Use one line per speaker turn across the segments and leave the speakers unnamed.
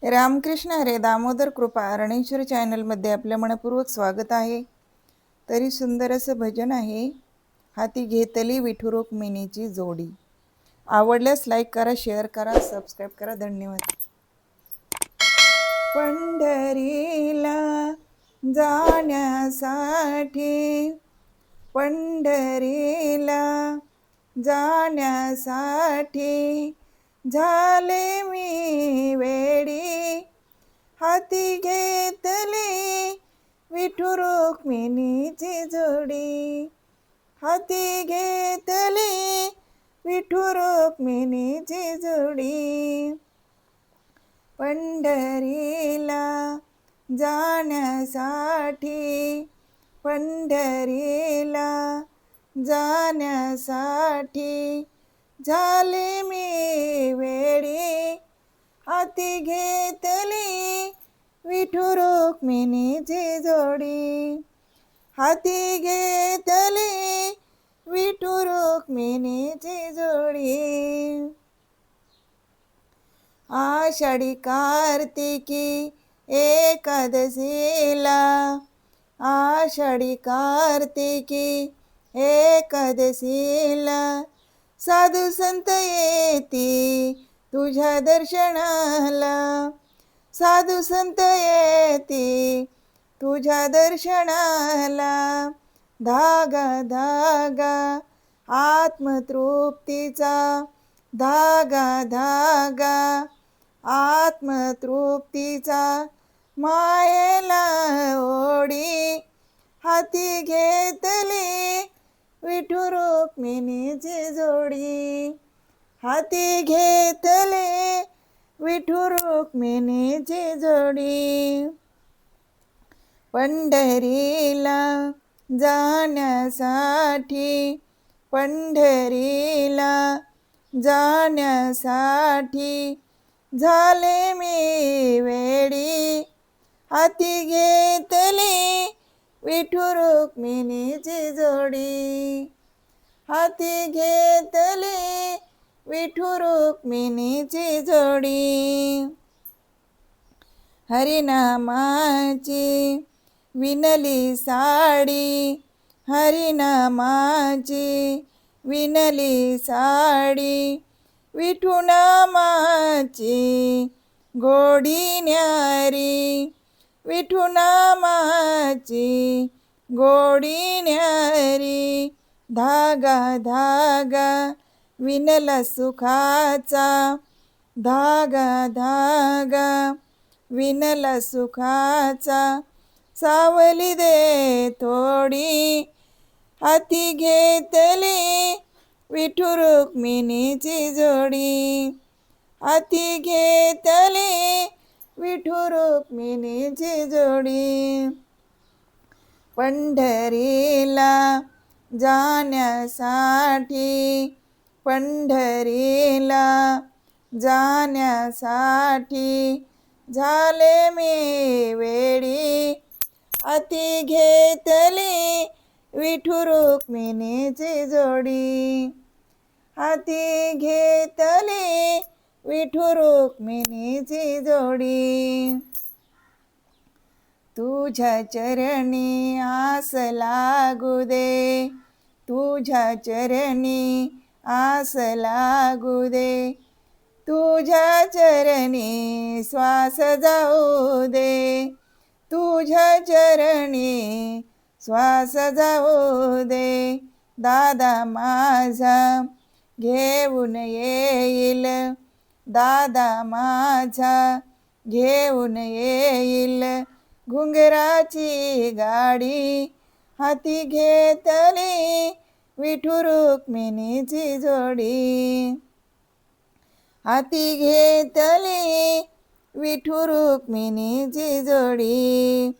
रामकृष्ण हरे. दामोदर कृपा रणेश्वर चॅनलमध्ये आपलं मनपूर्वक स्वागत आहे. तरी सुंदर असं भजन आहे, हाती घेतली विठू रुक्मिणीची जोडी. आवडल्यास लाईक करा, शेअर करा, सबस्क्राईब करा. धन्यवाद. पंढरीला जाण्यासाठी, पंढरीला जाण्यासाठी झाले मी वेडी. हाती घेतली विठू रुक्मिणीची जोडी. हाती घेतली विठू रुक्मिणीची जोडी. पंढरीला जाण्यासाठी, पंढरीला जाण्यासाठी झाले मी वेडी. हाती घेतली विठू रुक्मिणीची जोडी. हाती घेतली विठू रुक्मिणीची जोडी. आषाढी कार्तिकी एकादशीला, आषाढी कार्तिकी एकादशीला साधू संत येती तुझ्या दर्शनाला. साधू संत येती तुझ्या दर्शनाला. धागा धागा आत्मतृप्तीचा, धागा धागा आत्मतृप्तीचा मायेला ओढी. हाती घेतली विठू रुक्मिणीची जोडी. हाती घेतली विठू रुक्मिणीची जोडी. पंढरीला जाण्यासाठी, पंढरीला जाण्यासाठी झाले मी वेडी. हाती घेतली विठू रुक्मिणीची जोडी. हाती घेतली विठू रुक्मिणीची जोडी. हरिनामाची विणली साडी, हरिनामाची विणली साडी. विठू नामाची गोडी न्यारी, विठू नामाची गोडी न्यारी. धागा धागा विणला सुखाचा, धागा धागा विणला सुखाचा. सावली दे थोडी. हाती घेतली विठू रुक्मिणीची जोडी. हाती घेतली विठू रुक्मिणीची जोडी. पंढरीला जाण्यासाठी, पंढरीला जाण्यासाठी झाले मी वेडी. हाती घेतली विठू रुक्मिणीची जोडी. हाती घेतली विठू रुक्मिणीची जोडी. तुझ्या चरणी आस लागू दे, तुझ्या चरणी आस लागू दे. तुझ्या चरणी श्वास जाऊ दे, तुझ्या चरणी श्वास जाऊ दे. दादा माझा घेऊन येईल, दादा माझा घेऊन येईल घुंगराची गाडी. हाती घेतली विठू रुक्मिणीची जोडी. हाती घेतली विठू रुक्मिणीची जोडी.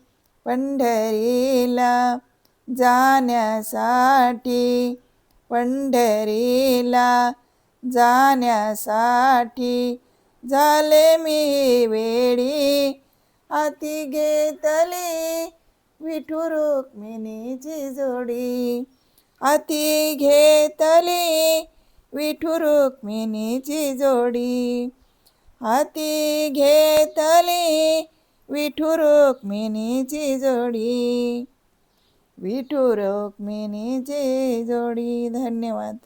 पंढरीला जाण्यासाठी, पंढरीला जाण्यासाठी झाले मी वेडी. हाती घेतली विठू रुक्मिणीची जोडी. हाती घेतली विठू रुक्मिणीची जोडी. हाती घेतली विठू रुक्मिणीची जोडी, विठू रुक्मिणीची जोडी. धन्यवाद.